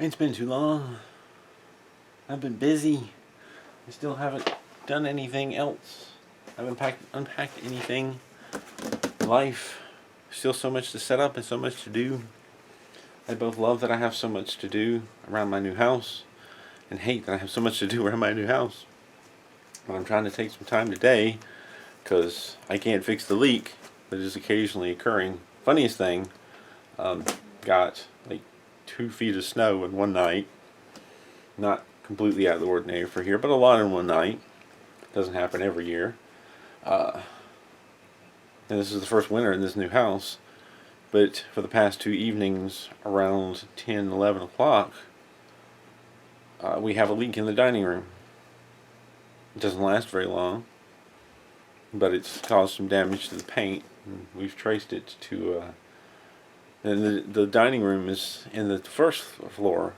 It's been too long. I've been busy. I still haven't done anything else. I haven't unpacked anything. Life. Still so much to set up and so much to do. I both love that I have so much to do around my new house and hate that I have so much to do around my new house. But I'm trying to take some time today because I can't fix the leak that is occasionally occurring. Funniest thing, got like 2 feet of snow in one night. Not completely out of the ordinary for here, but a lot in one night. Doesn't happen every year. And this is the first winter in this new house. But for the past 2 evenings around 10, 11 o'clock, we have a leak in the dining room. It doesn't last very long, but it's caused some damage to the paint. And we've traced it to, and the dining room is in the first floor,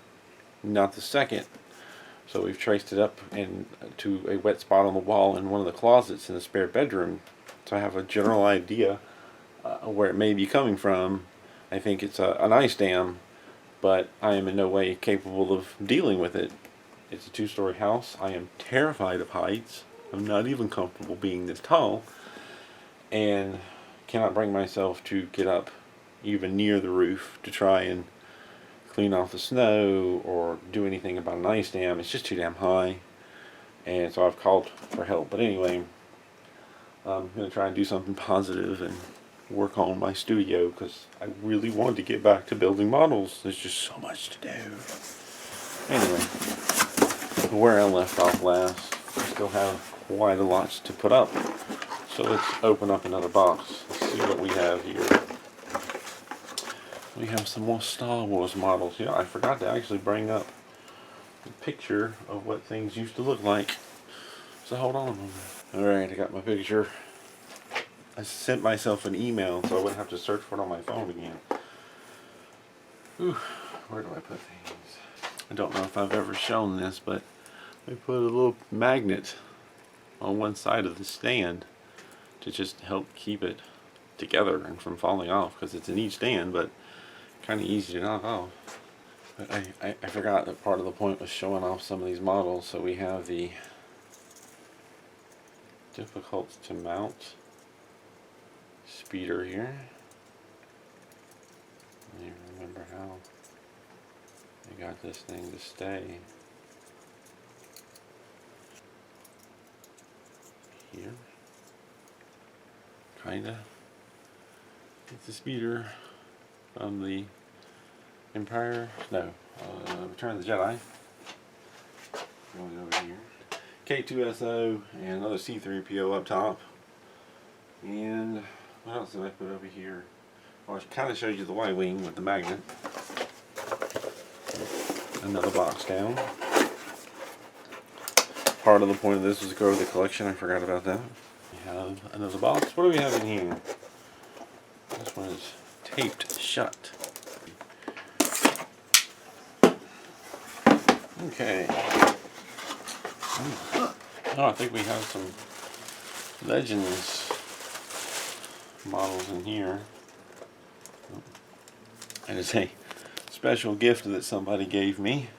not the second. So we've traced it up to a wet spot on the wall in one of the closets in the spare bedroom. So I have a general idea where it may be coming from. I think it's an ice dam, but I am in no way capable of dealing with it. It's a 2-story house. I am terrified of heights. I'm not even comfortable being this tall, and cannot bring myself to get up even near the roof to try and clean off the snow or do anything about an ice dam. It's just too damn high, and so I've called for help. But anyway, I'm going to try and do something positive and work on my studio because I really wanted to get back to building models. There's just so much to do. Anyway, where I left off last, I still have quite a lot to put up. So let's open up another box. Let's see what we have here. We have some more Star Wars models. Yeah, I forgot to actually bring up a picture of what things used to look like. So hold on a moment. Alright, I got my picture. I sent myself an email so I wouldn't have to search for it on my phone again. Whew, where do I put things? I don't know if I've ever shown this, but I put a little magnet on one side of the stand to just help keep it together and from falling off, because it's in each stand, but kind of easy to knock off. But I forgot that part of the point was showing off some of these models. So we have the difficult to mount speeder here. I don't even remember how I got this thing to stay here. Kinda. It's the speeder from the Return of the Jedi. Going over here. K2SO and another C3PO up top. And what else did I put over here? Well, I kind of showed you the Y Wing with the magnet. Another box down. Part of the point of this was to grow the collection. I forgot about that. We have another box. What do we have in here? This one is taped shut. Okay. Oh, I think we have some Legends models in here. And it's a special gift that somebody gave me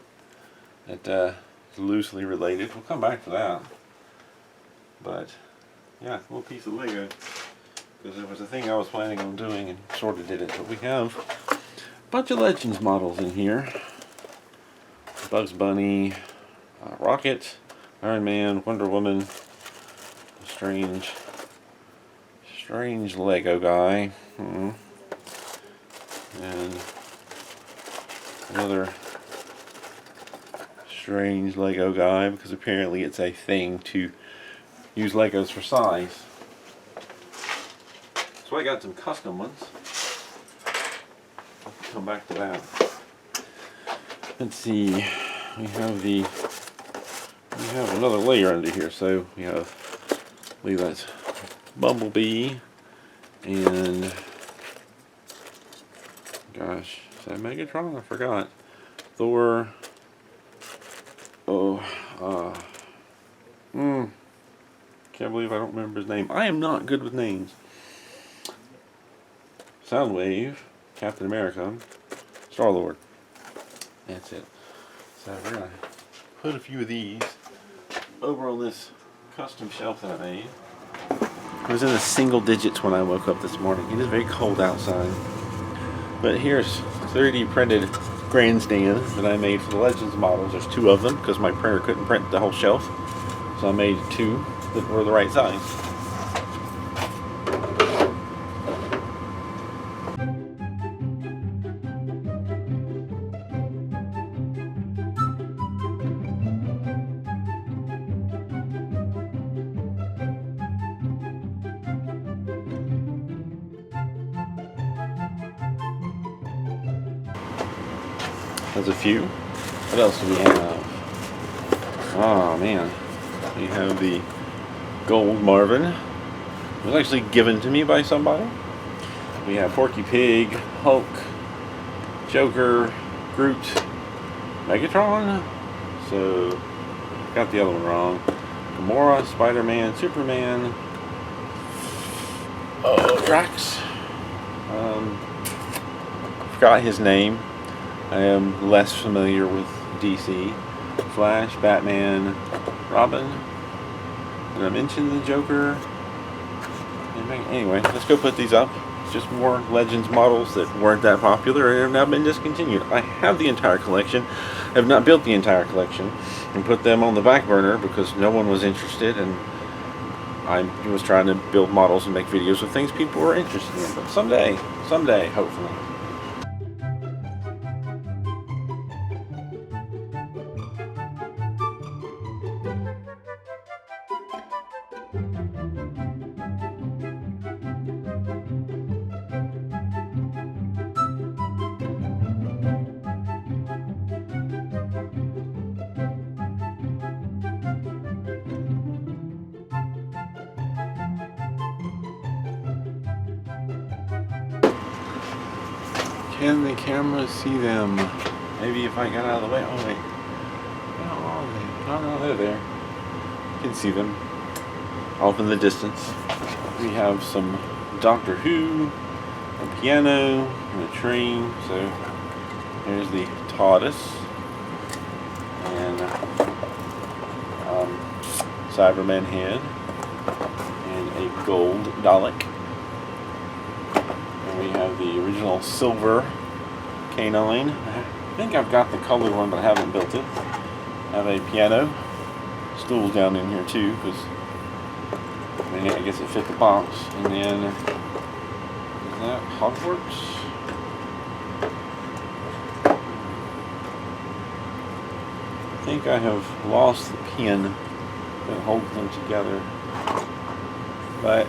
that is loosely related. We'll come back to that. But yeah, a little piece of Lego, because it was a thing I was planning on doing and sort of did it. But we have a bunch of Legends models in here. Bugs Bunny, Rocket, Iron Man, Wonder Woman, strange Lego guy, and another strange Lego guy, because apparently it's a thing to use Legos for size. So I got some custom ones. I'll come back to that. Let's see. We have another layer under here. So we have, I believe that's Bumblebee and, gosh, is that Megatron? I forgot. Thor. Can't believe I don't remember his name. I am not good with names. Soundwave, Captain America, Star-Lord. That's it. So we're gonna put a few of these over on this custom shelf that I made. It was in the single digits when I woke up this morning. It is very cold outside. But here's 3D printed grandstands that I made for the Legends models. There's 2 of them because my printer couldn't print the whole shelf. So I made 2 that were the right size. There's a few. What else do we have? Oh man. We have the gold Marvin. It was actually given to me by somebody. We have Porky Pig, Hulk, Joker, Groot, Megatron. So, got the other one wrong. Gamora, Spider-Man, Superman, Drax. Forgot his name. I am less familiar with DC. Flash, Batman, Robin. Did I mention the Joker? Anyway, let's go put these up. It's just more Legends models that weren't that popular and have now been discontinued. I have the entire collection. I have not built the entire collection and put them on the back burner because no one was interested, and I was trying to build models and make videos of things people were interested in. But someday, hopefully. Can the camera see them? Maybe if I got out of the way. Oh wait. How are they? Oh no, they're there. You can see them off in the distance. We have some Doctor Who, a piano, and a train. So there's the TARDIS and Cyberman head and a gold Dalek. We have the original silver K9. I think I've got the colored one, but I haven't built it. I have a piano. Stools down in here too, because I guess it fit the box. And then, is that Hogwarts? I think I have lost the pin that holds them together. But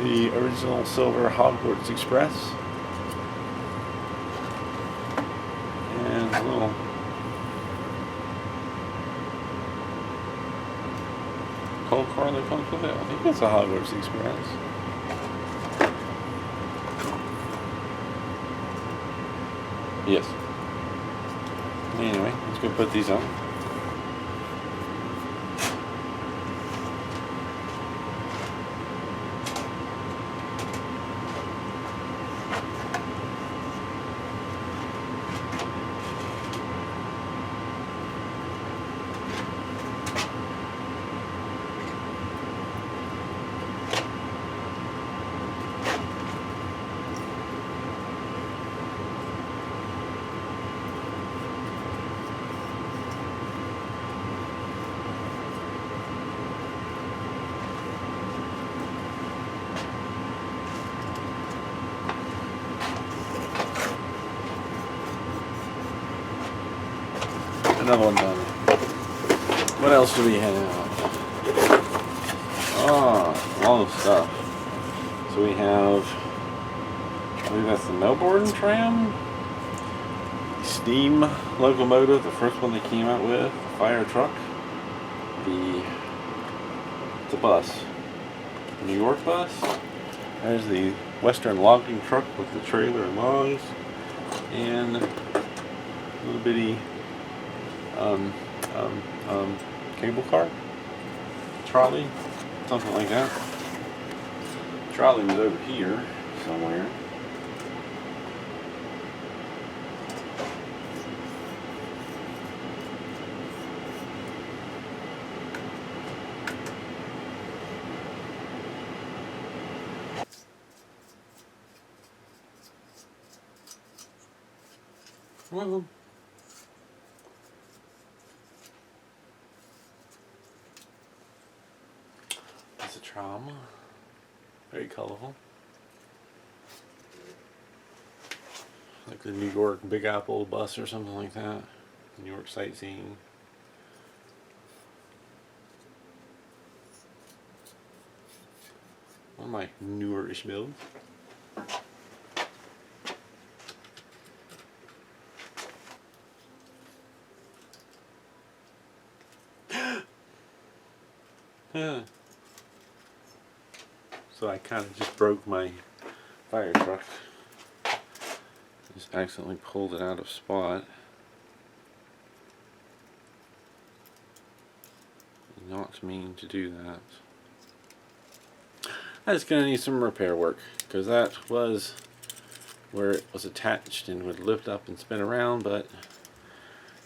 the original silver Hogwarts Express, and a little cold car that comes with it. I think it's a Hogwarts Express. Yes. Anyway, let's go put these on. Another one done. What else do we have? Oh, a lot of stuff. So we have, I believe that's the Melbourne tram, steam locomotive, the first one they came out with, the fire truck, the bus, the New York bus. There's the Western logging truck with the trailer and logs, and a little bitty cable car, trolley, something like that. Trolley was over here somewhere. Well, it's a tram. Very colorful. Like the New York Big Apple bus or something like that. New York sightseeing. One of my newer-ish builds. So I kind of just broke my fire truck. Just accidentally pulled it out of spot. Not mean to do that. That's going to need some repair work, because that was where it was attached and would lift up and spin around, but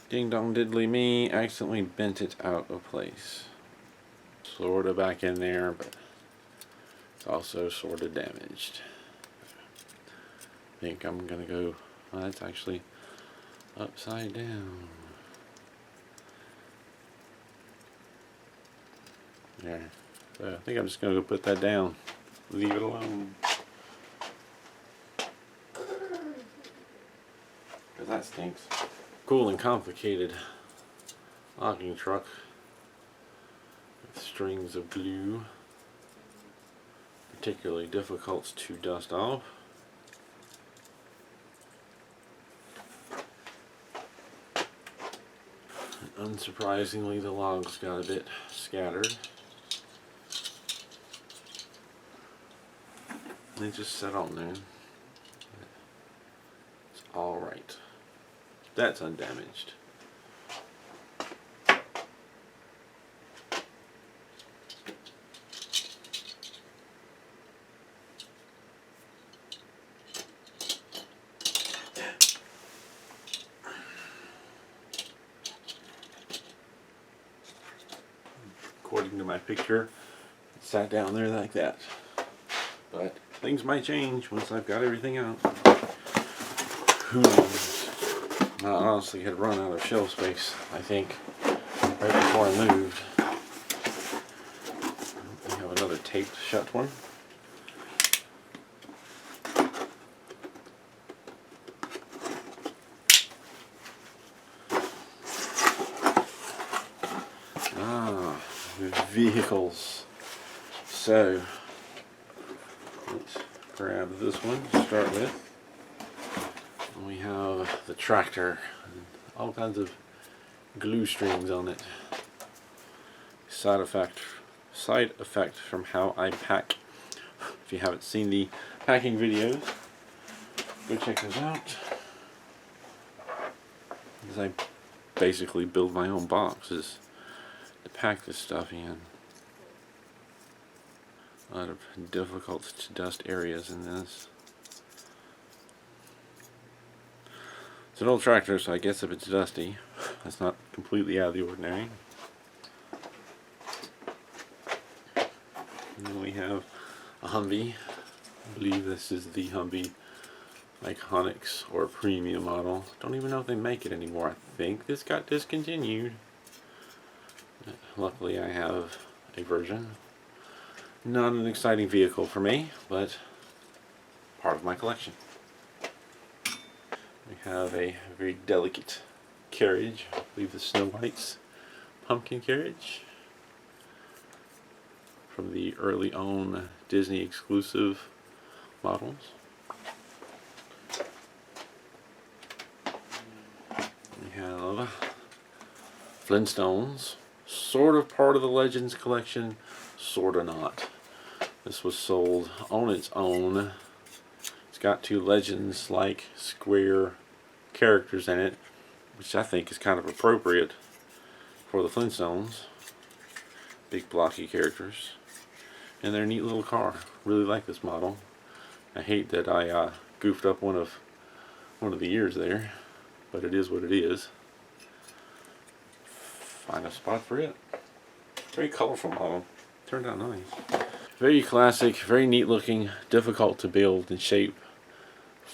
ding dong diddly me, accidentally bent it out of place. Sort of back in there, but it's also sort of damaged. I think I'm going to go, well, that's actually upside down. There. So I think I'm just going to go put that down. Leave it alone. Because that stinks. Cool and complicated locking truck with strings of glue. Particularly difficult to dust off. And unsurprisingly, the logs got a bit scattered. They just set on there. It's alright. That's undamaged. According to my picture, it sat down there like that. But things might change once I've got everything out. Who knows? I honestly had run out of shelf space, I think, right before I moved. I have another taped shut one. Vehicles. So let's grab this one to start with. We have the tractor and all kinds of glue strings on it. Side effect from how I pack. If you haven't seen the packing videos, go check those out. As I basically build my own boxes to pack this stuff in. A lot of difficult to dust areas in this. It's an old tractor, so I guess if it's dusty, that's not completely out of the ordinary. And then we have a Humvee. I believe this is the Humvee Iconics or Premium model. Don't even know if they make it anymore. I think this got discontinued. Luckily I have a version. Not an exciting vehicle for me, but part of my collection. We have a very delicate carriage. I believe the Snow White's pumpkin carriage. From the early own Disney exclusive models. We have Flintstones. Sort of part of the Legends collection, sort of not. This was sold on its own. It's got two Legends-like square characters in it, which I think is kind of appropriate for the Flintstones. Big blocky characters. And they're a neat little car. Really like this model. I hate that I goofed up one of the ears there, but it is what it is. Find a spot for it. Very colorful model. Turned out nice. Very classic, very neat looking, difficult to build and shape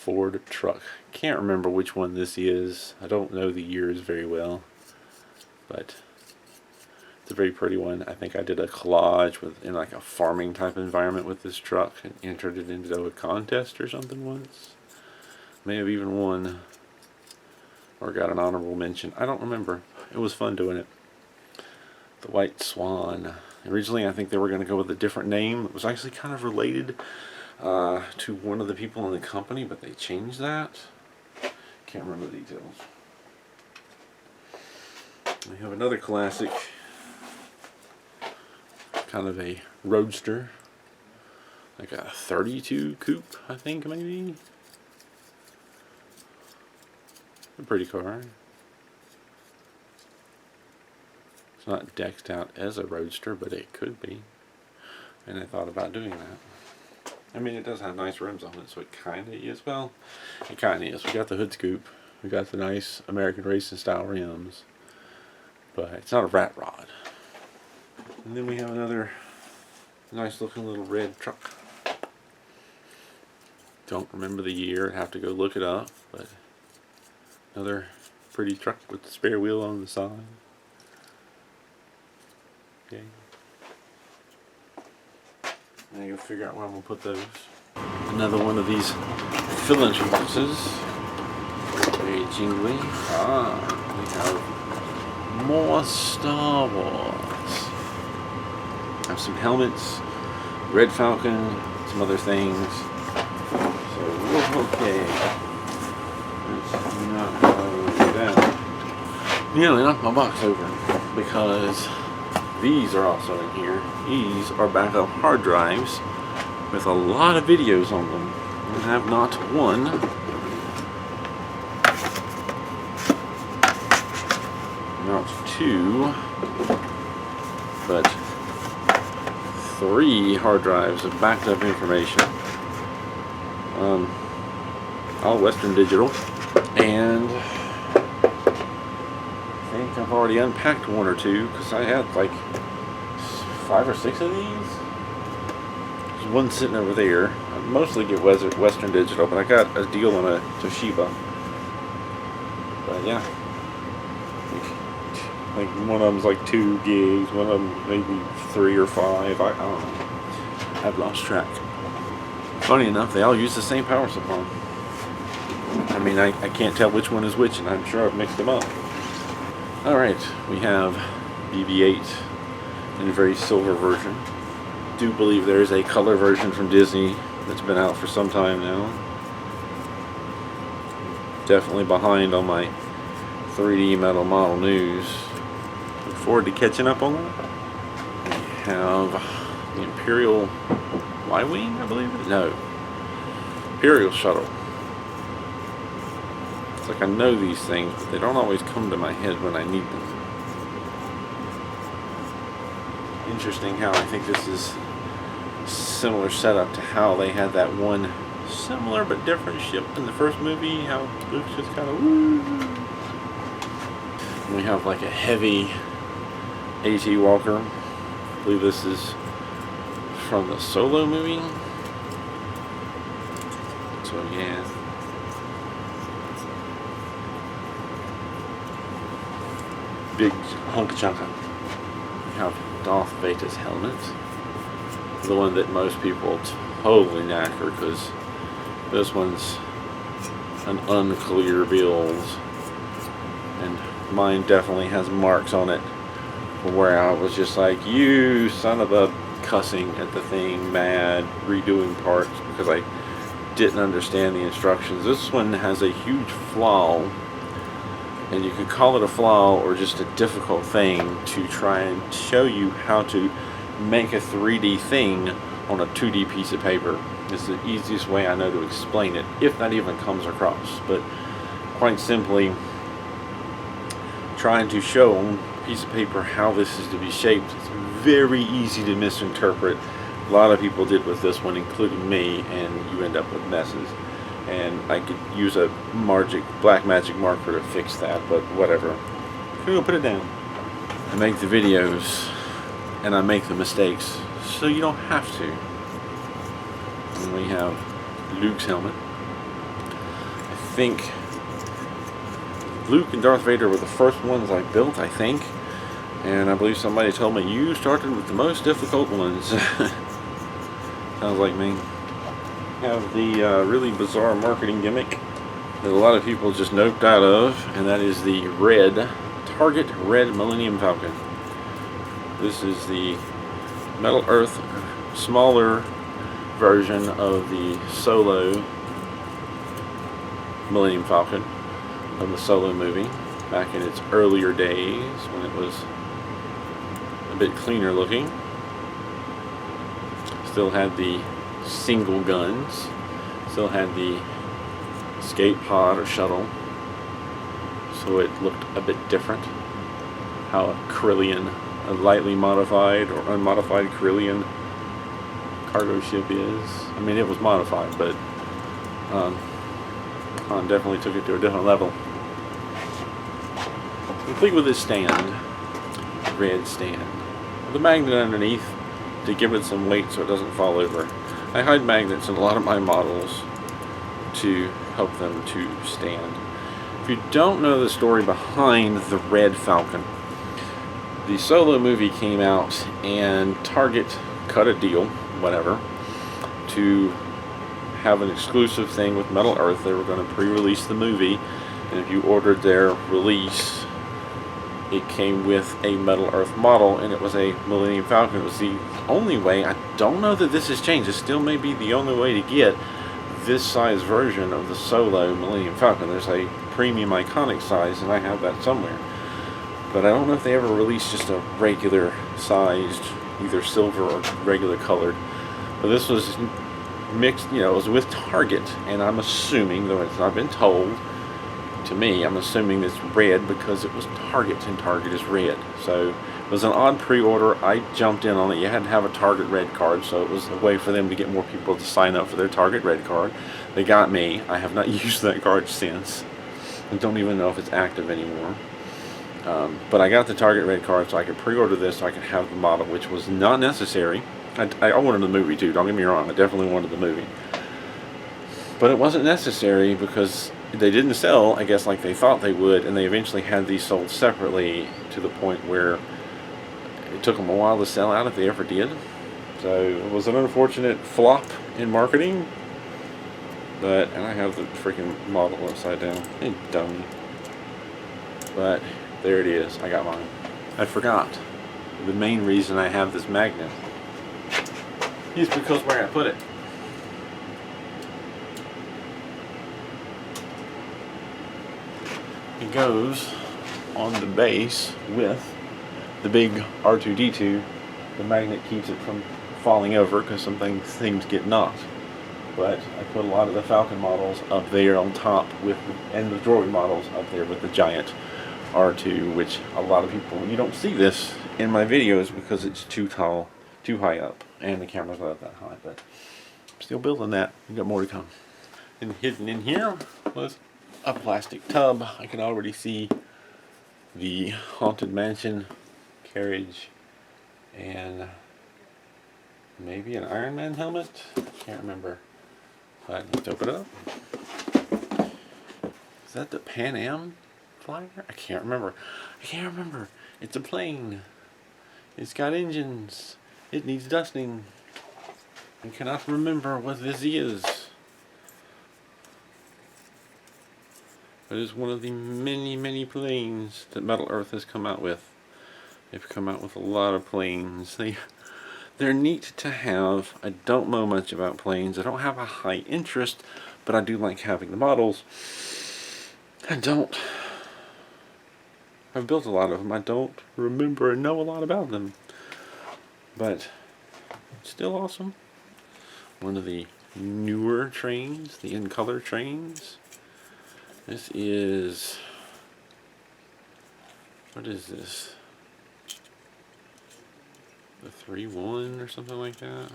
Ford truck. Can't remember which one this is. I don't know the years very well, but it's a very pretty one. I think I did a collage in like a farming type environment with this truck and entered it into a contest or something once. May have even won or got an honorable mention. I don't remember. It was fun doing it. The White Swan. Originally I think they were going to go with a different name. It was actually kind of related to one of the people in the company, but they changed that. Can't remember the details. We have another classic, kind of a roadster, like a 32 coupe, I think, maybe. A pretty car. It's not decked out as a roadster, but it could be. And I thought about doing that. I mean, it does have nice rims on it, so it kind of is. Well, it kind of is. We got the hood scoop. We got the nice American racing style rims. But it's not a rat rod. And then we have another nice looking little red truck. Don't remember the year. I'd have to go look it up. But another pretty truck with the spare wheel on the side. Okay. Now you'll figure out where I'm going to put those. Another one of these fill-in boxes. Very jingly. We have more Star Wars. Have some helmets, Red Falcon, some other things. So, okay. Let's not go down. Nearly knocked my box over because these are also in here. These are backup hard drives with a lot of videos on them. I have not one, not two, but 3 hard drives of backed up information. All Western Digital, and I think I've already unpacked 1 or 2 because I had like 5 or 6 of these. There's one sitting over there. I mostly get Western Digital, but I got a deal on a Toshiba. But yeah, like one of them's like 2 gigs, one of them maybe 3 or 5. I don't know. I've lost track. Funny enough, they all use the same power supply. I mean, I can't tell which one is which, and I'm sure I've mixed them up. Alright, we have BB-8 in a very silver version. Do believe there is a color version from Disney that's been out for some time now. Definitely behind on my 3D metal model news. Look forward to catching up on that. We have the Imperial Y Wing, I believe it is. No, Imperial Shuttle. It's like I know these things, but they don't always come to my head when I need them. Interesting how I think this is similar setup to how they had that one similar but different ship in the first movie, how Luke's just kind of woo. And we have like a heavy AT Walker. I believe this is from the Solo movie. So yeah. Big hunk chunka. We have Darth Vader's helmet. The one that most people totally knacker because this one's an unclear build. And mine definitely has marks on it from where I was just like, you son of a, cussing at the thing, mad, redoing parts because I didn't understand the instructions. This one has a huge flaw, and you could call it a flaw or just a difficult thing to try and show you how to make a 3D thing on a 2D piece of paper. It's the easiest way I know to explain it, if that even comes across. But quite simply, trying to show on a piece of paper how this is to be shaped, it's very easy to misinterpret. A lot of people did with this one, including me, and you end up with messes. And I could use a black magic marker to fix that, but whatever. We'll put it down. I make the videos and I make the mistakes so you don't have to. And we have Luke's helmet. think Luke and Darth Vader were the first ones I built, I think. And I believe somebody told me, you started with the most difficult ones. Sounds like me. Have the really bizarre marketing gimmick that a lot of people just noped out of, and that is the Target Red Millennium Falcon. This is the Metal Earth smaller version of the Solo Millennium Falcon of the Solo movie back in its earlier days when it was a bit cleaner looking. Still had the single guns, still had the escape pod or shuttle, so it looked a bit different. How a Corellian, a lightly modified or unmodified Corellian cargo ship is. I mean, it was modified, but Han definitely took it to a different level. Complete with this stand, red stand, with a magnet underneath to give it some weight so it doesn't fall over. I hide magnets in a lot of my models to help them to stand. If you don't know the story behind the Red Falcon, the Solo movie came out and Target cut a deal, whatever, to have an exclusive thing with Metal Earth. They were going to pre-release the movie, and if you ordered their release, it came with a Metal Earth model, and it was a Millennium Falcon. It was the only way. I don't know that this has changed. It still may be the only way to get this size version of the Solo Millennium Falcon. There's a premium iconic size, and I have that somewhere. But I don't know if they ever released just a regular sized, either silver or regular colored. But this was mixed, you know, it was with Target, and I'm assuming, though it's not been told to me, I'm assuming it's red because it was Target, and Target is red. So it was an odd pre-order. I jumped in on it. You had to have a Target red card, so it was a way for them to get more people to sign up for their Target red card. They got me. I have not used that card since. I don't even know if it's active anymore. But I got the Target red card so I could pre-order this so I could have the model, which was not necessary. I wanted the movie too, don't get me wrong. I definitely wanted the movie. But it wasn't necessary because they didn't sell, I guess, like they thought they would, and they eventually had these sold separately to the point where it took them a while to sell out if they ever did. So it was an unfortunate flop in marketing. And I have the freaking model upside down. Hey, dummy. But there it is. I got mine. I forgot. The main reason I have this magnet is because where I put it. It goes on the base with the big R2-D2. The magnet keeps it from falling over because some things get knocked. But I put a lot of the Falcon models up there on top and the droid models up there with the giant R2, which a lot of people, you don't see this in my videos because it's too tall, too high up, and the camera's not that high, but I'm still building that. We've got more to come. And hidden in here was a plastic tub. I can already see the Haunted Mansion carriage and maybe an Iron Man helmet. Can't remember. But let's open it up. Is that the Pan Am flyer? I can't remember. It's a plane. It's got engines. It needs dusting. I cannot remember what this is. But it's one of the many, many planes that Metal Earth has come out with. They've come out with a lot of planes. They're neat to have. I don't know much about planes. I don't have a high interest, but I do like having the models. I've built a lot of them. I don't remember and know a lot about them. But still awesome. One of the newer trains, the in-color trains. This is... what is this? The 3-1 or something like that.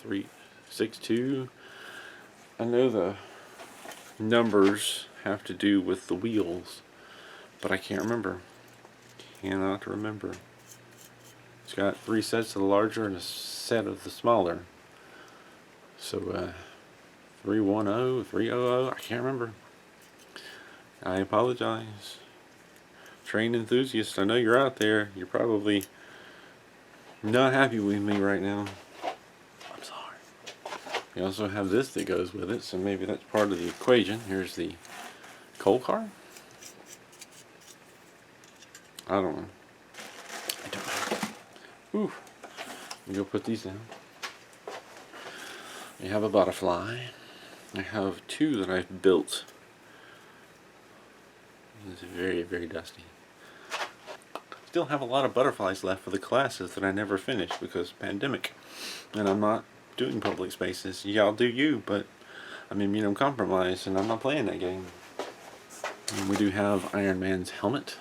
3-6-2. I know the numbers have to do with the wheels, but I can't remember. Cannot remember. It's got 3 sets of the larger and a set of the smaller. So 310, 300, I can't remember. I apologize. Train enthusiasts, I know you're out there. You're probably not happy with me right now. I'm sorry. We also have this that goes with it, so maybe that's part of the equation. Here's the coal car. I don't know. I don't know. Whew. Let me go put these down. We have a butterfly. I have two that I've built. It's very, very dusty. Still have a lot of butterflies left for the classes that I never finished because pandemic. And I'm not doing public spaces. Y'all do you, but I'm immunocompromised and I'm not playing that game. And we do have Iron Man's helmet.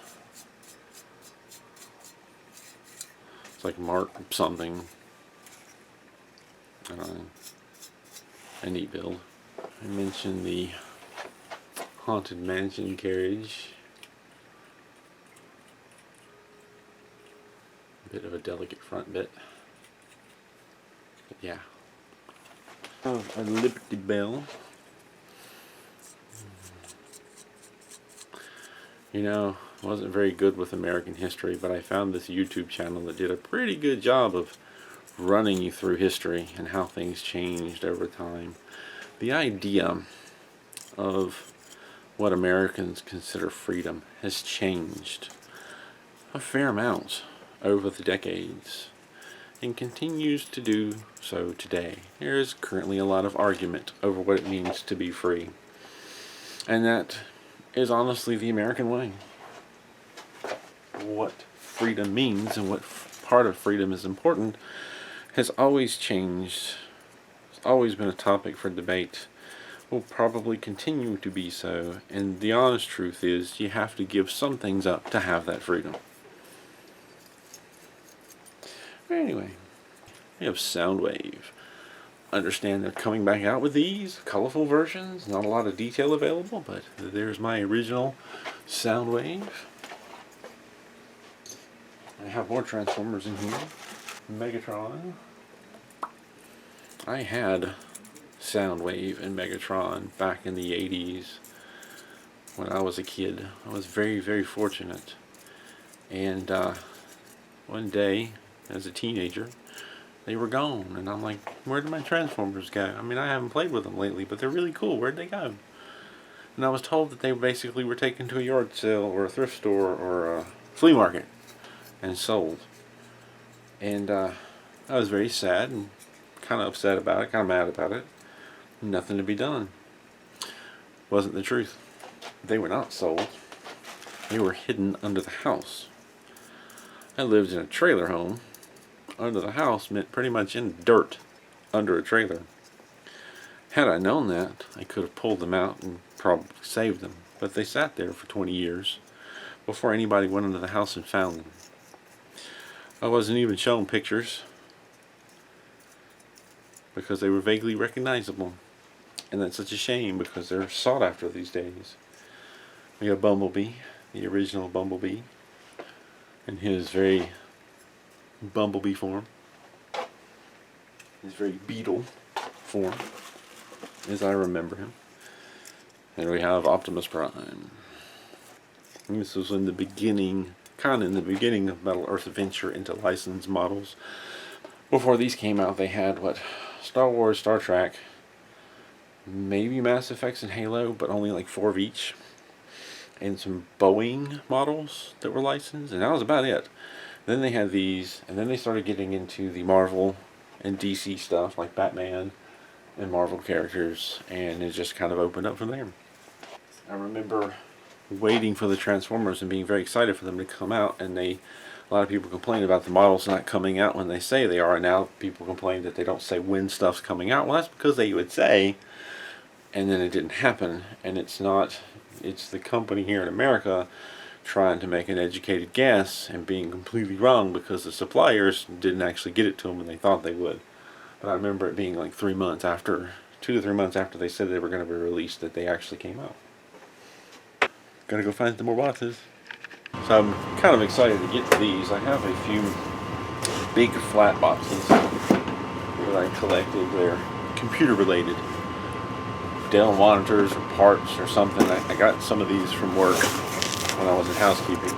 It's like Mark something. I don't know. A neat build. I mentioned the Haunted Mansion carriage. A bit of a delicate front bit. But yeah. Oh, a Liberty Bell. You know, I wasn't very good with American history, but I found this YouTube channel that did a pretty good job of running you through history and how things changed over time. The idea of what Americans consider freedom has changed a fair amount over the decades and continues to do so today. There is currently a lot of argument over what it means to be free, and that is honestly the American way. What freedom means and what part of freedom is important has always changed. It's always been a topic for debate. Will probably continue to be so, and the honest truth is you have to give some things up to have that freedom. But anyway, we have Soundwave. Understand they're coming back out with these colorful versions. Not a lot of detail available, but there's my original Soundwave. I have more Transformers in here. Megatron. I had Soundwave and Megatron back in the 80s when I was a kid. I was very, very fortunate. And one day, as a teenager, they were gone. And I'm like, where did my Transformers go? I mean, I haven't played with them lately, but they're really cool. Where'd they go? And I was told that they basically were taken to a yard sale or a thrift store or a flea market and sold. And I was very sad and kind of upset about it, kind of mad about it. Nothing to be done. Wasn't the truth. They were not sold. They were hidden under the house. I lived in a trailer home. Under the house meant pretty much in dirt under a trailer. Had I known that, I could have pulled them out and probably saved them. But they sat there for 20 years before anybody went into the house and found them. I wasn't even shown pictures because they were vaguely recognizable. And that's such a shame because they're sought after these days. We have Bumblebee, the original Bumblebee, in his very Bumblebee form. His very Beetle form, as I remember him. And we have Optimus Prime. And this was in the beginning, kind of in the beginning of Metal Earth Adventure into licensed models. Before these came out, they had what? Star Wars, Star Trek, maybe Mass Effects and Halo, but only like 4 of each. And some Boeing models that were licensed, and that was about it. Then they had these, and then they started getting into the Marvel and DC stuff, like Batman and Marvel characters, and it just kind of opened up from there. I remember waiting for the Transformers and being very excited for them to come out, and a lot of people complain about the models not coming out when they say they are, and now people complain that they don't say when stuff's coming out. Well, that's because they would say, and then it didn't happen, and it's the company here in America trying to make an educated guess and being completely wrong because the suppliers didn't actually get it to them when they thought they would. But I remember it being like 3 months after, 2 to 3 months after they said they were going to be released, that they actually came out. Gotta go find some more boxes. So I'm kind of excited to get to these. I have a few big flat boxes that I collected. They're computer related. Dell monitors or parts or something. I got some of these from work when I was in housekeeping,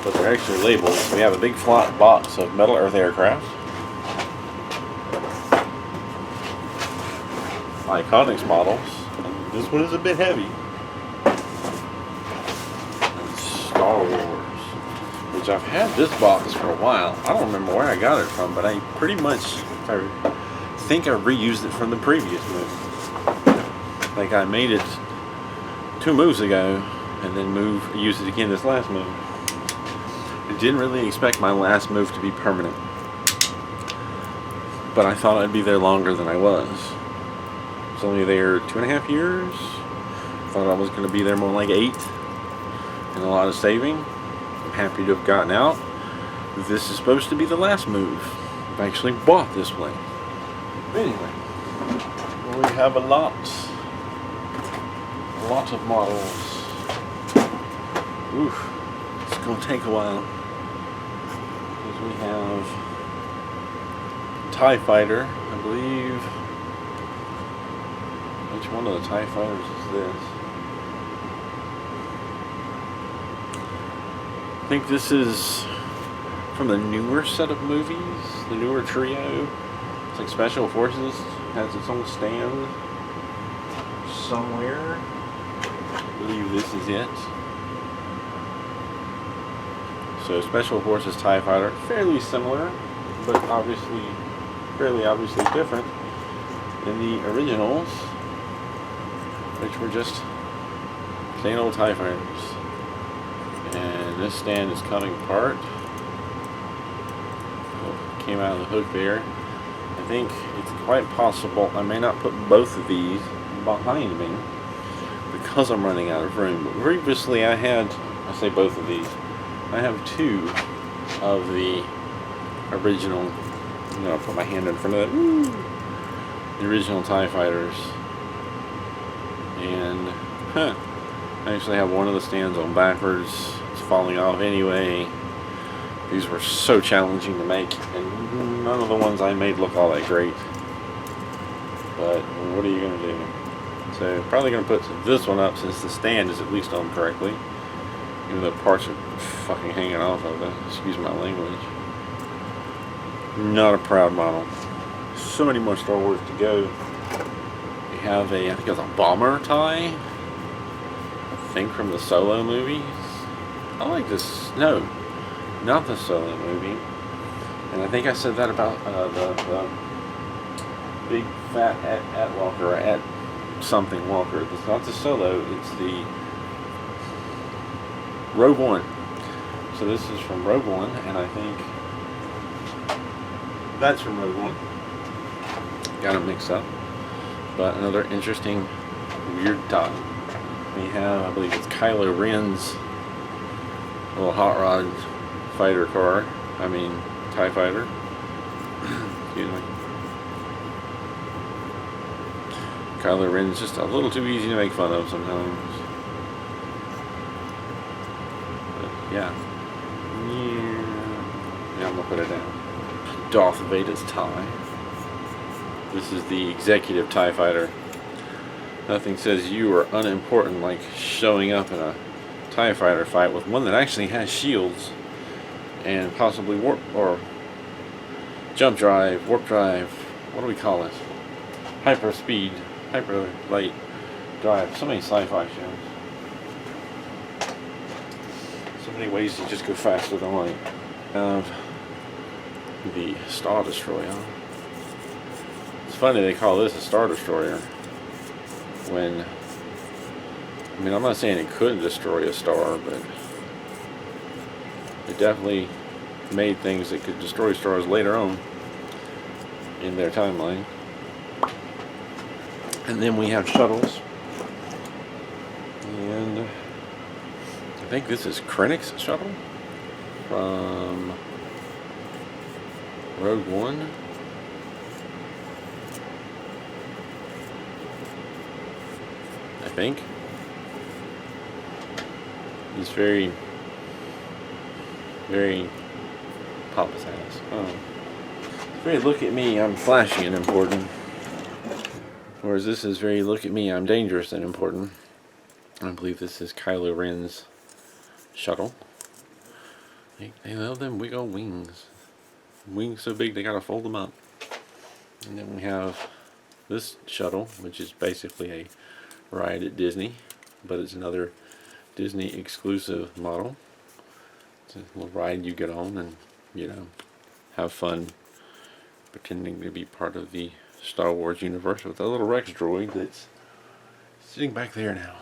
but they're actually labeled. We have a big flat box of Metal Earth aircraft, Iconics models, and this one is a bit heavy, and Star Wars, which I've had this box for a while. I don't remember where I got it from, but I pretty much, I think I reused it from the previous movie. Like I made it 2 moves ago, and then used it again this last move. I didn't really expect my last move to be permanent, but I thought I'd be there longer than I was. I was only there 2.5 years. Thought I was going to be there more like 8, and a lot of saving. I'm happy to have gotten out. This is supposed to be the last move. I've actually bought this plane. Anyway, we have a lot of models. Oof, it's gonna take a while. Because we have TIE Fighter, I believe. Which one of the TIE Fighters is this? I think this is from the newer set of movies, the newer trio. It's like Special Forces, has its own stand somewhere. I believe this is it. So Special Forces TIE Fighter, fairly similar, but fairly obviously different than the originals, which were just plain old TIE Fighters. And this stand is coming apart. Came out of the hook there. I think it's quite possible I may not put both of these behind me because I'm running out of room. But previously I say both of these, I have 2 of the original, I'll put my hand in front of that, the original TIE Fighters. And, I actually have one of the stands on backwards. It's falling off anyway. These were so challenging to make, and none of the ones I made look all that great. But what are you going to do? So probably going to put this one up since the stand is at least on correctly. Even though parts are fucking hanging off of it. Excuse my language. Not a proud model. So many more Star Wars to go. We have I think it's a bomber tie. I think from the Solo movies. I like this. No, not the Solo movie. And I think I said that about the big fat at Walker, or at something Walker. It's not the Solo, it's the Rogue One. So this is from Rogue One, and I think that's from Rogue One. Got it mixed up. But another interesting, weird tie. We have, I believe it's Kylo Ren's little hot rod fighter car. TIE Fighter. Excuse me. Kylo Ren's just a little too easy to make fun of sometimes. But yeah, I'm gonna put it down. Darth Vader's tie. This is the executive TIE Fighter. Nothing says you are unimportant like showing up in a TIE Fighter fight with one that actually has shields and possibly warp or jump drive, warp drive, what do we call it? Hyper speed, hyper light drive. So many sci-fi shows. So many ways to just go faster than light. The Star Destroyer. It's funny they call this a Star Destroyer when, I'm not saying it couldn't destroy a star, but it definitely made things that could destroy stars later on in their timeline. And then we have Shuttles. And I think this is Krennic's shuttle from Rogue One. I think. He's very Papa's ass. Oh. Very look at me, I'm flashy and important. Whereas this is very look at me, I'm dangerous and important. I believe this is Kylo Ren's shuttle. They love them big old wings. Wings so big they gotta fold them up. And then we have this shuttle, which is basically a ride at Disney, but it's another Disney exclusive model. It's a little ride you get on and, you know, have fun pretending to be part of the Star Wars universe with a little Rex droid that's sitting back there now.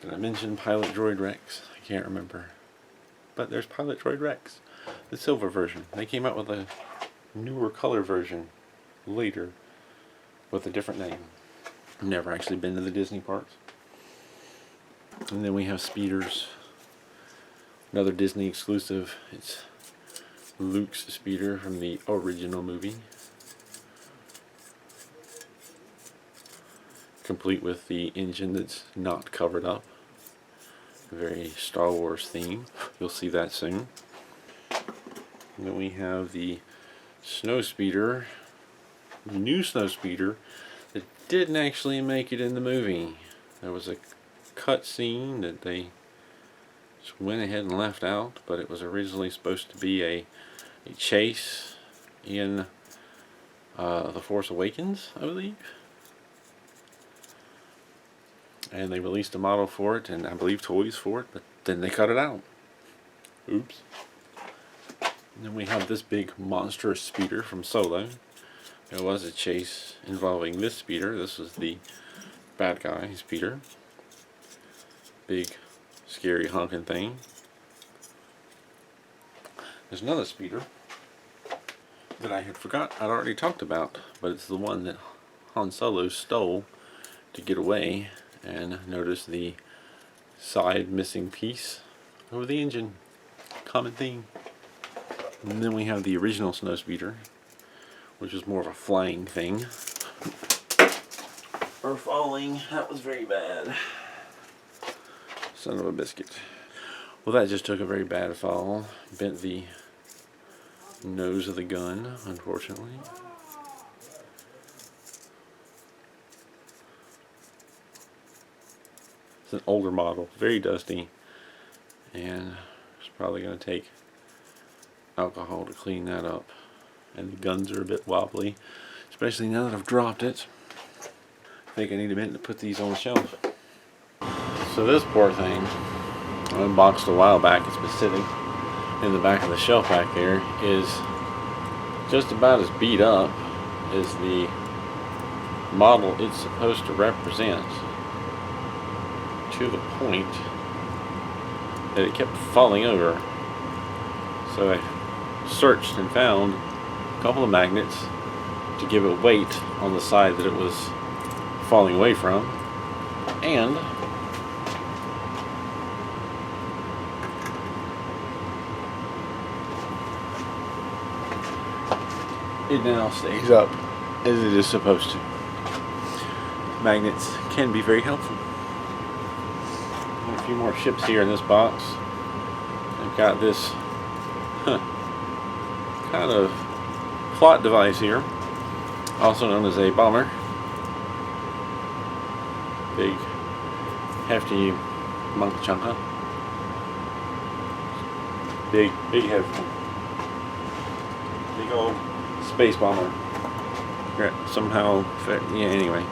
Did I mention Pilot Droid Rex? I can't remember. But there's Pilot Droid Rex, the silver version. They came out with a newer color version later with a different name. I've never actually been to the Disney parks. And then we have speeders. Another Disney exclusive. It's Luke's speeder from the original movie. Complete with the engine that's not covered up. A very Star Wars theme. You'll see that soon. And then we have the snow speeder. The new snow speeder that didn't actually make it in the movie. There was a cut scene that they just went ahead and left out, but it was originally supposed to be a chase in The Force Awakens, I believe. And they released a model for it, and I believe toys for it, but then they cut it out. Oops. And then we have this big monstrous speeder from Solo. There was a chase involving this speeder. This was the bad guy speeder. Big, scary honking thing. There's another speeder that I had forgot I'd already talked about, but it's the one that Han Solo stole to get away. And notice the side missing piece over the engine. Common theme. And then we have the original snow speeder, which is more of a flying thing. Or falling. That was very bad. Son of a biscuit. Well, that just took a very bad fall. Bent the nose of the gun, unfortunately. It's an older model, very dusty, and it's probably going to take alcohol to clean that up. And the guns are a bit wobbly, especially now that I've dropped it. I think I need a minute to put these on the shelf. So this poor thing, I unboxed a while back. It's been sitting in the back of the shelf back there. Is just about as beat up as the model it's supposed to represent, to the point that it kept falling over. So I searched and found a couple of magnets to give it weight on the side that it was falling away from, and it now stays up as it is supposed to. Magnets can be very helpful. A few more ships here in this box. I've got this kind of plot device here, also known as a bomber. Big, hefty monk chunka. Big hefty. Big old space bomber. Somehow, yeah, anyway.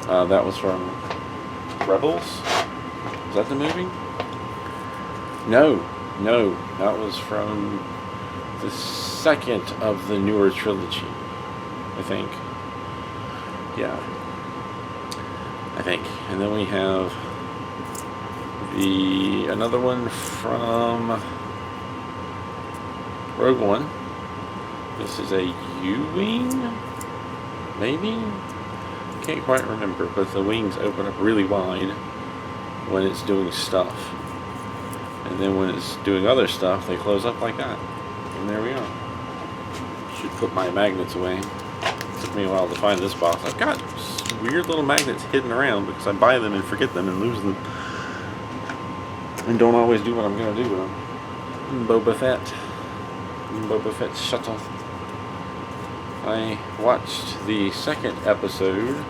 That was from Rebels. Is that the movie? No, that was from the second of the newer trilogy, I think. Yeah, I think. And then we have another one from Rogue One. This is a U-wing, maybe? Can't quite remember, but the wings open up really wide when it's doing stuff. And then when it's doing other stuff, they close up like that. And there we are. Should put my magnets away. It took me a while to find this box. I've got weird little magnets hidden around because I buy them and forget them and lose them. And don't always do what I'm going to do with them. Boba Fett's shuttle. I watched the second episode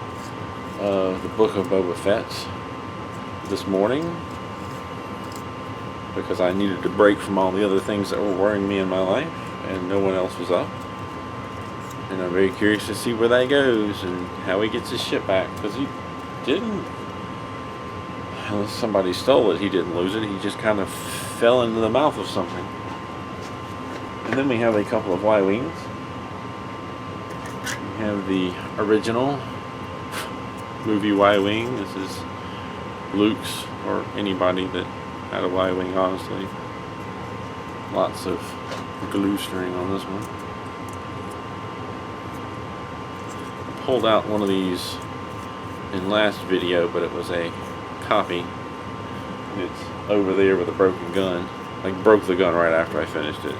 the Book of Boba Fett this morning because I needed to break from all the other things that were worrying me in my life, and no one else was up. And I'm very curious to see where that goes and how he gets his ship back, because he didn't, unless somebody stole it, he didn't lose it. He just kind of fell into the mouth of something. And then we have a couple of Y Wings. We have the original movie Y Wing. This is Luke's, or anybody that had a Y Wing, honestly. Lots of glue string on this one. I pulled out one of these in last video, but it was a copy. It's over there with a broken gun. I broke the gun right after I finished it,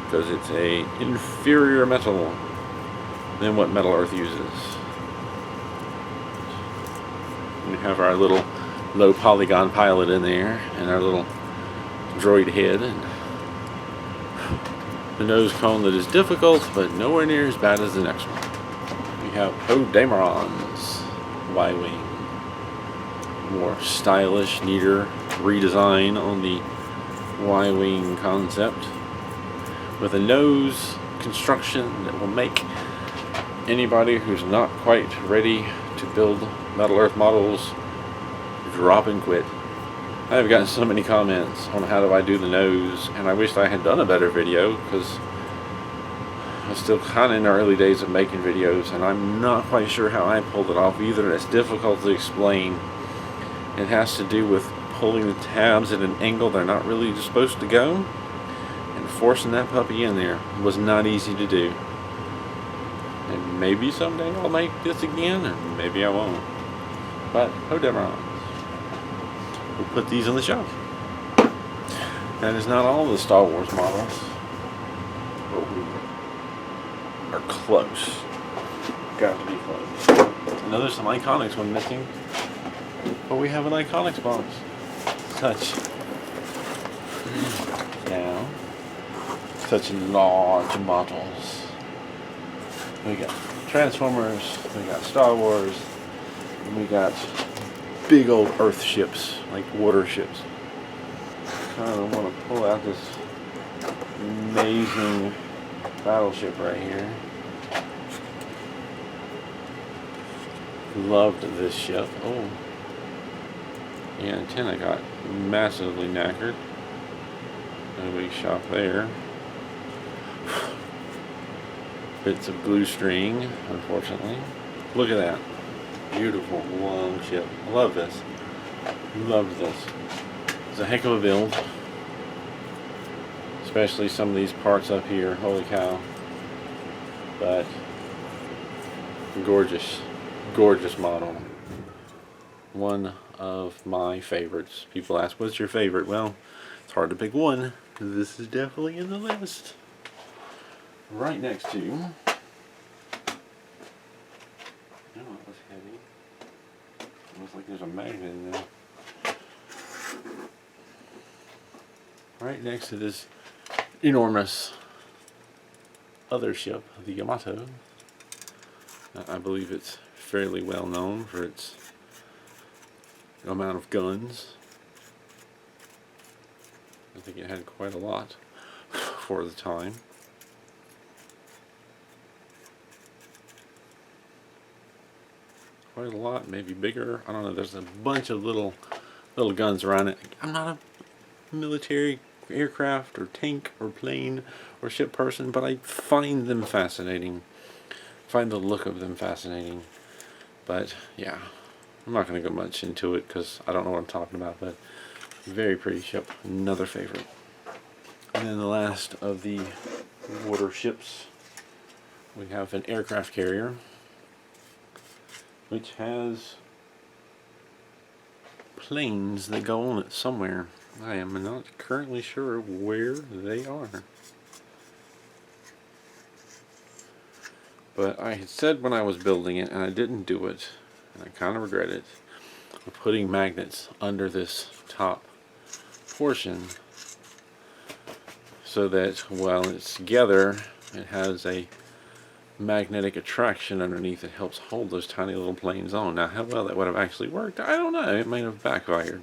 because it's a inferior metal than what Metal Earth uses. We have our little low polygon pilot in there, and our little droid head, and the nose cone that is difficult, but nowhere near as bad as the next one. We have Dameron's Y Wing. More stylish, neater redesign on the Y Wing concept, with a nose construction that will make anybody who's not quite ready to build Metal Earth models drop and quit. I have gotten so many comments on how do I do the nose, and I wish I had done a better video, because I'm still kind of in the early days of making videos, and I'm not quite sure how I pulled it off either. It's difficult to explain. It has to do with pulling the tabs at an angle they're not really supposed to go, and forcing that puppy in there was not easy to do. And maybe someday I'll make this again, and maybe I won't. But Dameron's. We'll put these on the shelf. That is not all the Star Wars models, but we are close. Got to be close. I know there's some Iconics one missing, but we have an Iconics box. Such large models. We got Transformers, we got Star Wars, and we got big old Earth ships, like water ships. I kind of want to pull out this amazing battleship right here. Loved this ship. Oh, the antenna got massively knackered. No big shop there. Bits of glue string, unfortunately. Look at that. Beautiful long ship. I love this. Loved this. It's a heck of a build. Especially some of these parts up here. Holy cow. But gorgeous. Gorgeous model. One of my favorites. People ask, what's your favorite? Well, it's hard to pick one. This is definitely in the list. Right next to... Oh, it was heavy. It looks like there's a magnet in there. Right next to this enormous other ship, the Yamato. I believe it's fairly well known for its amount of guns. I think it had quite a lot for the time. Quite a lot, maybe bigger. I don't know. There's a bunch of little guns around it. I'm not a military aircraft or tank or plane or ship person, but I find them fascinating. Find the look of them fascinating. But yeah, I'm not going to go much into it because I don't know what I'm talking about. But very pretty ship. Another favorite. And then the last of the water ships, we have an aircraft carrier, which has planes that go on it somewhere. I am not currently sure where they are. But I had said when I was building it, and I didn't do it, and I kind of regret it, of putting magnets under this top portion so that while it's together, it has a magnetic attraction underneath that helps hold those tiny little planes on. Now, how well that would have actually worked, I don't know. It may have backfired.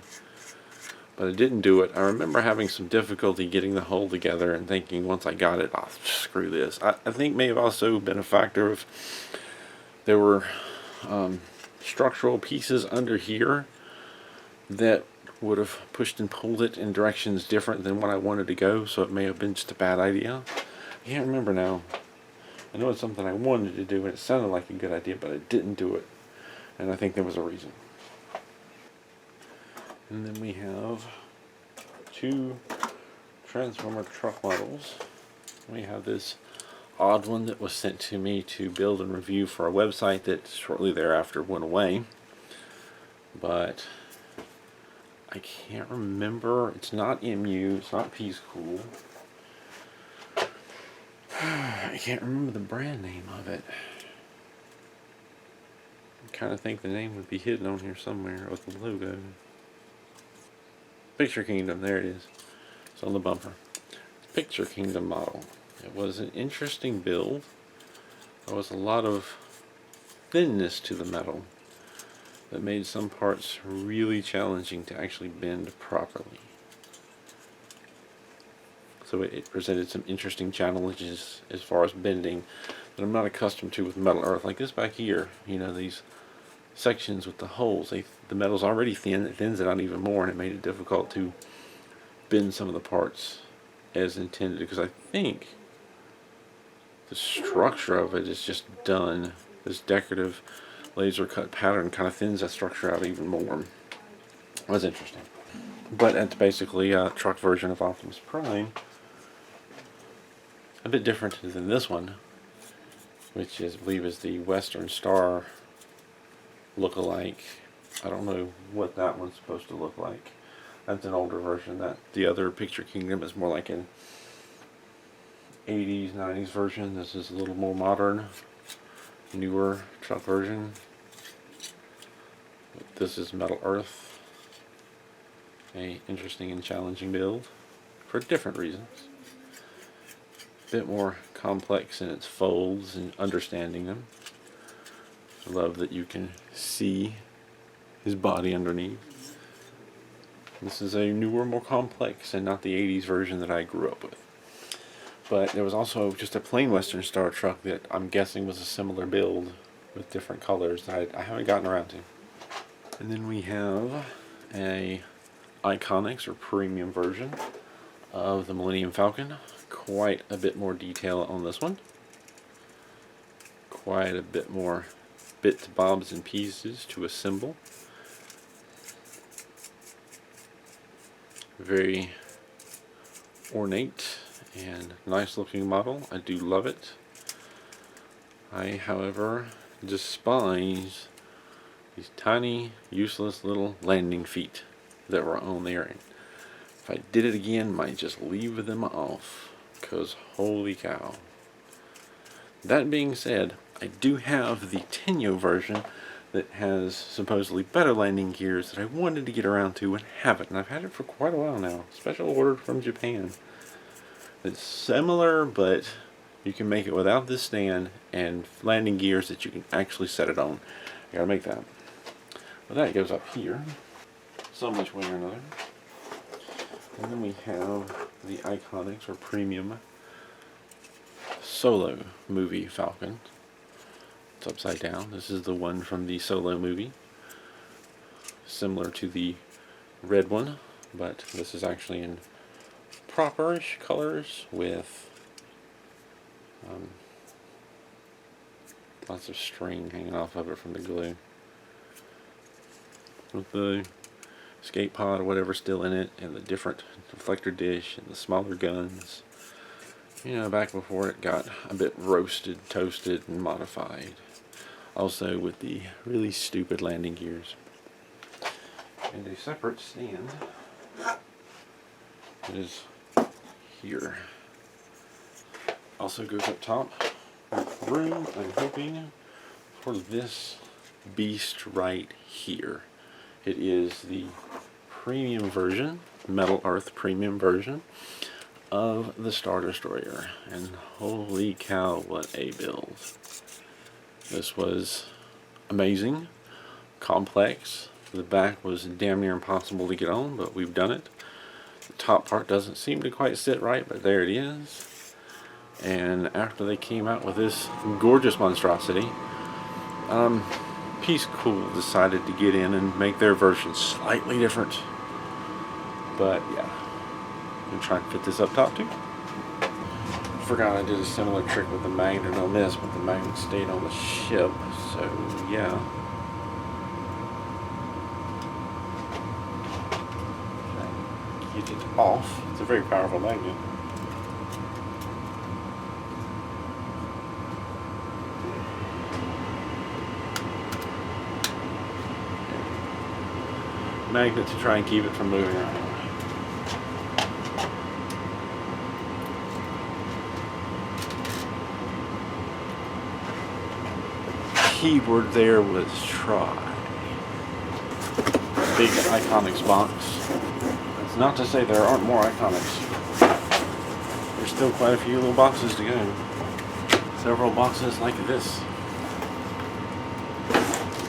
But it didn't do it. I remember having some difficulty getting the hull together and thinking once I got it, oh, screw this. I think may have also been a factor of there were structural pieces under here that would have pushed and pulled it in directions different than what I wanted to go, so it may have been just a bad idea. I can't remember now. I know it's something I wanted to do and it sounded like a good idea, but I didn't do it. And I think there was a reason. And then we have 2 Transformer truck models. We have this odd one that was sent to me to build and review for a website that shortly thereafter went away. But I can't remember. It's not MU. It's not Peace Cool. I can't remember the brand name of it. I kind of think the name would be hidden on here somewhere with the logo. Picture Kingdom, there it is. It's on the bumper. Picture Kingdom model. It was an interesting build. There was a lot of thinness to the metal that made some parts really challenging to actually bend properly. So it presented some interesting challenges as far as bending that I'm not accustomed to with Metal Earth. Like this back here, you know, these sections with the holes, the metal's already thin, it thins it out even more, and it made it difficult to bend some of the parts as intended, because I think the structure of it is just done. This decorative laser cut pattern kind of thins that structure out even more. It was interesting. But it's basically a truck version of Optimus Prime. A bit different than this one, which is, I believe, is the Western Star look-alike. I don't know what that one's supposed to look like. That's an older version. That the other Picture Kingdom is more like an 80s, 90s version. This is a little more modern, newer truck version. This is Metal Earth. A interesting and challenging build for different reasons. A bit more complex in its folds and understanding them. I love that you can see his body underneath. This is a newer, more complex, and not the 80s version that I grew up with. But there was also just a plain Western Star truck that I'm guessing was a similar build with different colors that I haven't gotten around to. And then we have a Iconics or premium version of the Millennium Falcon. Quite a bit more detail on this one. Quite a bit more bits, bobs, and pieces to assemble. Very ornate and nice looking model. I do love it. I, however, despise these tiny, useless little landing feet that were on there. And if I did it again, might just leave them off, because holy cow. That being said, I do have the Tenyo version that has supposedly better landing gears that I wanted to get around to and haven't, and I've had it for quite a while now. Special ordered from Japan. It's similar, but you can make it without this stand and landing gears that you can actually set it on. I gotta make that. Well, that goes up here, some which way or another. And then we have the Iconics or Premium Solo movie Falcon. It's upside down. This is the one from the Solo movie. Similar to the red one, but this is actually in properish colors with lots of string hanging off of it from the glue. With the escape pod or whatever still in it, and the different deflector dish and the smaller guns. You know, back before it got a bit roasted, toasted, and modified. Also with the really stupid landing gears. And a separate stand that is here. Also goes up top with room, I'm hoping, for this beast right here. It is the premium version, Metal Earth premium version of the Star Destroyer, and holy cow, what a build. This was amazing, complex. The back was damn near impossible to get on, but we've done it. The top part doesn't seem to quite sit right, but there it is. And after they came out with this gorgeous monstrosity, Peace Cool decided to get in and make their version slightly different. But yeah, I'm going to try and fit this up top too. Forgot I did a similar trick with the magnet on this, but the magnet stayed on the ship, so yeah. Get it off. It's a very powerful magnet. Magnet to try and keep it from moving around. Keyword there was try. Big Iconics box. That's not to say there aren't more Iconics. There's still quite a few little boxes to go. Several boxes like this.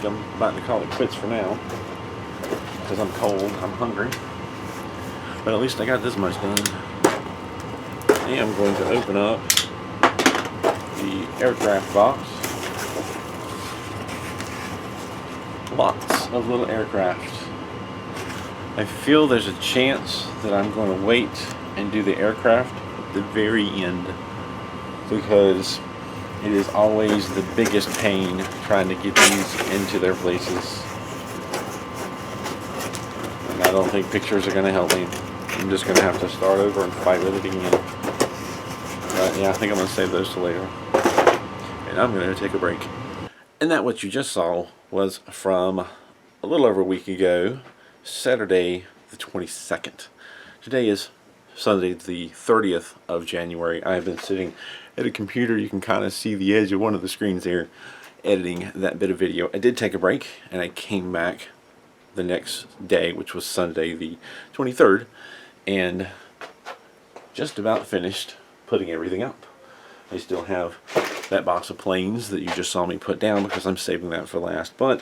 I'm about to call it quits for now, because I'm cold, I'm hungry. But at least I got this much done. I am going to open up the aircraft box. Lots of little aircraft. I feel there's a chance that I'm going to wait and do the aircraft at the very end, because it is always the biggest pain trying to get these into their places. And I don't think pictures are going to help me. I'm just going to have to start over and fight with it again. But yeah, I think I'm going to save those till later. And I'm going to take a break. And that what you just saw was from a little over a week ago, Saturday the 22nd. Today is Sunday the 30th of January. I have been sitting at a computer. You can kind of see the edge of one of the screens there, editing that bit of video. I did take a break and I came back the next day, which was Sunday the 23rd, and just about finished putting everything up. I still have that box of planes that you just saw me put down because I'm saving that for last, but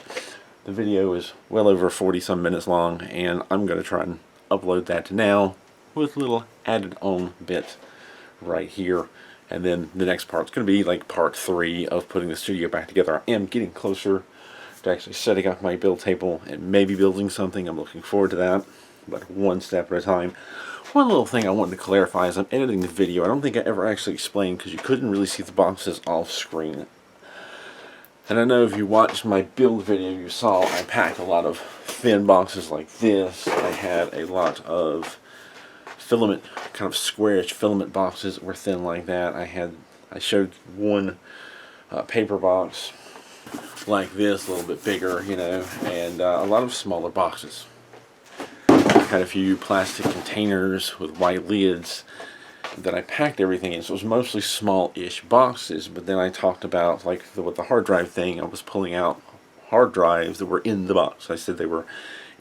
the video is well over 40 some minutes long, and I'm going to try and upload that to now with a little added on bit right here. And then the next part's going to be like part 3 of putting the studio back together. I am getting closer to actually setting up my build table and maybe building something. I'm looking forward to that, but one step at a time. One little thing I wanted to clarify as I'm editing the video, I don't think I ever actually explained, because you couldn't really see the boxes off screen. And I know if you watched my build video, you saw I packed a lot of thin boxes like this. I had a lot of filament, kind of squarish filament boxes that were thin like that. I showed one paper box like this, a little bit bigger, you know, and a lot of smaller boxes. Had a few plastic containers with white lids that I packed everything in, so it was mostly small-ish boxes. But then I talked about, like, with the hard drive thing, I was pulling out hard drives that were in the box. I said they were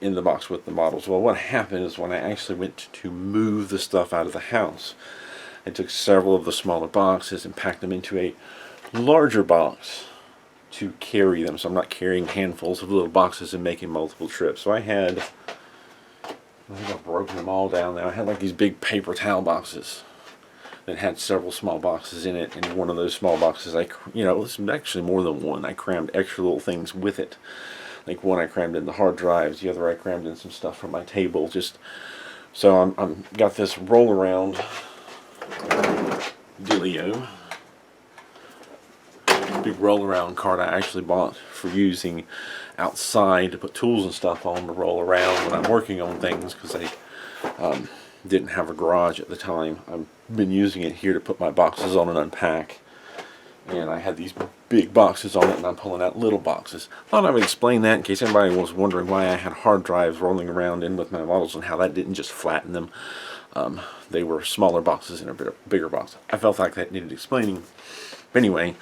in the box with the models. Well, what happened is when I actually went to move the stuff out of the house, I took several of the smaller boxes and packed them into a larger box to carry them, so I'm not carrying handfuls of little boxes and making multiple trips. So I think I've broken them all down now. I had like these big paper towel boxes that had several small boxes in it, and one of those small boxes, it was actually more than one. I crammed extra little things with it. Like one I crammed in the hard drives, the other I crammed in some stuff from my table. Just so I'm got this roll around dealio. Big roll around cart I actually bought for using outside to put tools and stuff on to roll around when I'm working on things, because I didn't have a garage at the time. I've been using it here to put my boxes on and unpack, and I had these big boxes on it and I'm pulling out little boxes. Thought I would explain that in case anybody was wondering why I had hard drives rolling around in with my models and how that didn't just flatten them. They were smaller boxes in a bigger box. I felt like that needed explaining. But anyway,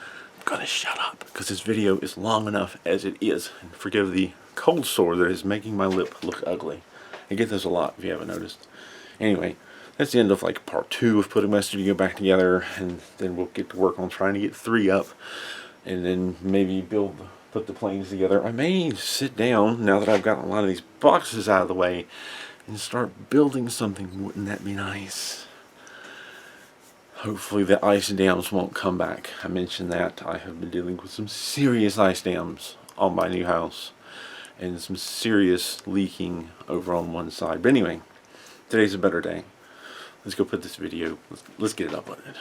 gonna shut up because this video is long enough as it is, and forgive the cold sore that is making my lip look ugly. I get this a lot if you haven't noticed. Anyway, that's the end of like part 2 of putting my studio back together, and then we'll get to work on trying to get 3 up, and then maybe put the planes together. I may sit down now that I've gotten a lot of these boxes out of the way and start building something. Wouldn't that be nice? Hopefully the ice dams won't come back. I mentioned that I have been dealing with some serious ice dams on my new house and some serious leaking over on one side. But anyway, today's a better day. Let's go put this video, let's get it uploaded.